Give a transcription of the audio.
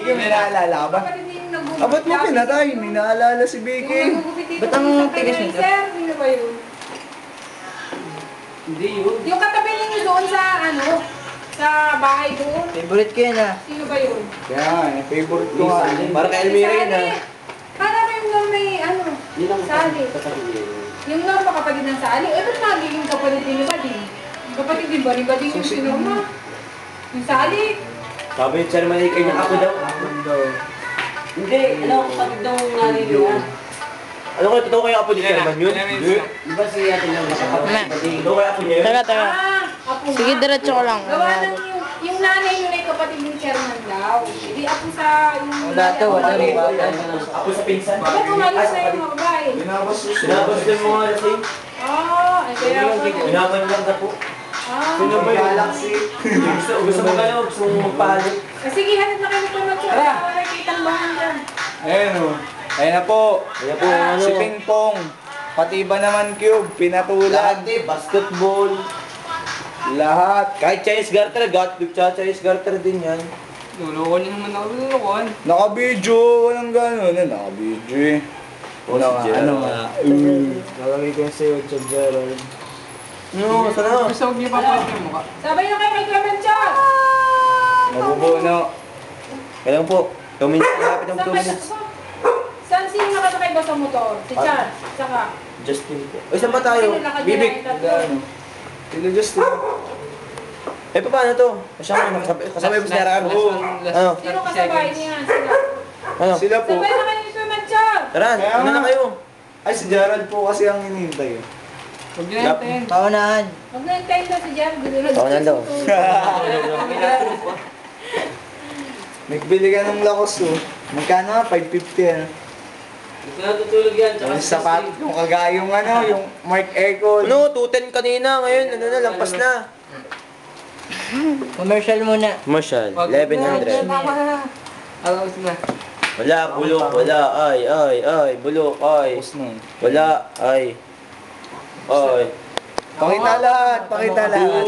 Vicky, may naalala ka ba? Ba't mo pinatay? May naalala si Vicky. Ba't ang tigas nito? Sir, sino ba yun? Hindi yun. Yung katabi ninyo doon sa sa bahay doon. Favorite ko yan ah. Sino ba yun? Kaya nga, yung favorite ko nga. Para kay Elmira yun ah. Para kayong nung may Sali. Yung nung kapatid ng Sali. Eh, ba't nagiging kapatid din ni Bading? Kapatid din ba ni Bading yung sinuma? Yung Sali? Sabi yung chairman ay kanyang ako daw. Hindi, kapatid daw nanay niya. Ano kayo, totoo kayo apo ni chairman yun? Hindi. Diba si ate lang kapatid? Totoo kayo apo niya yun? Taga. Apo Sige, diretso ko lang. Gawa ng yung nanay yun ay kapatid ng chairman daw. Hindi apo sa Wala to, wala rin. Ako sa pinsan. Bakit umalis na yung mga babae? Binabas Sinabas din mo nga lasing. Ay kaya pa. Binaban lang na po. Sino ba yung galaxy? Gusto mo kayo, gusto mo magpalit. Sige, hanap na kayo ng matsura. Para nakikita ang bahan dyan. Ayun o. Ayun na po. Kaya po, ano? Si Ping Pong. Pati ba naman Cube? Pinatulan. Basketball. Lahat. Kahit Chinese garter, Chinese garter din yan. Lulukuhan niyo naman ako, lulukuhan. Naka-video. Walang gano'n. Naka-video eh. Lalagay ko yung sa'yo, Chad Gerald. No, sana. Gusto huwag niyo papalit yung mukha. Sabay na kayo kay Clemenchon! Mabubuno. Kailan po? 2 minutes, malapit ng 2 minutes. Saan sino nakasakay ba sa motor? Si Chad, saka. Justin po. Ay, saan ba tayo? Sino nakadala Bibig. yung tatlo? Gano. Sila Justin. Eh, paano to? Kasama kasabay ba si Naraan? Ano? Sino kasabay niya? Sila. Ano? Sila po. Sabay na kayo ni Clemenchon! Taran, Kaya ano na nga. kayo? Ay, si Gerald po kasi ang hinihintay. Huwag niyo natin. Paunahan. Huwag na yung time na si Jan. Tawanan daw. Nagbili ka ng lakos oh. Magkano nga? 550 ano? Gusto na tutulog yan. Yung sapat, yung kagayong yung Mark Echo. Ano? 210 kanina. Ngayon, ano na, lampas na. Commercial muna. Commercial, Wag- 1100. Tama na. Alam ko na. Wala, bulok, wala, ay, bulok, ay. Tapos nun. Wala, ay. Pakita lahat, pakita lahat.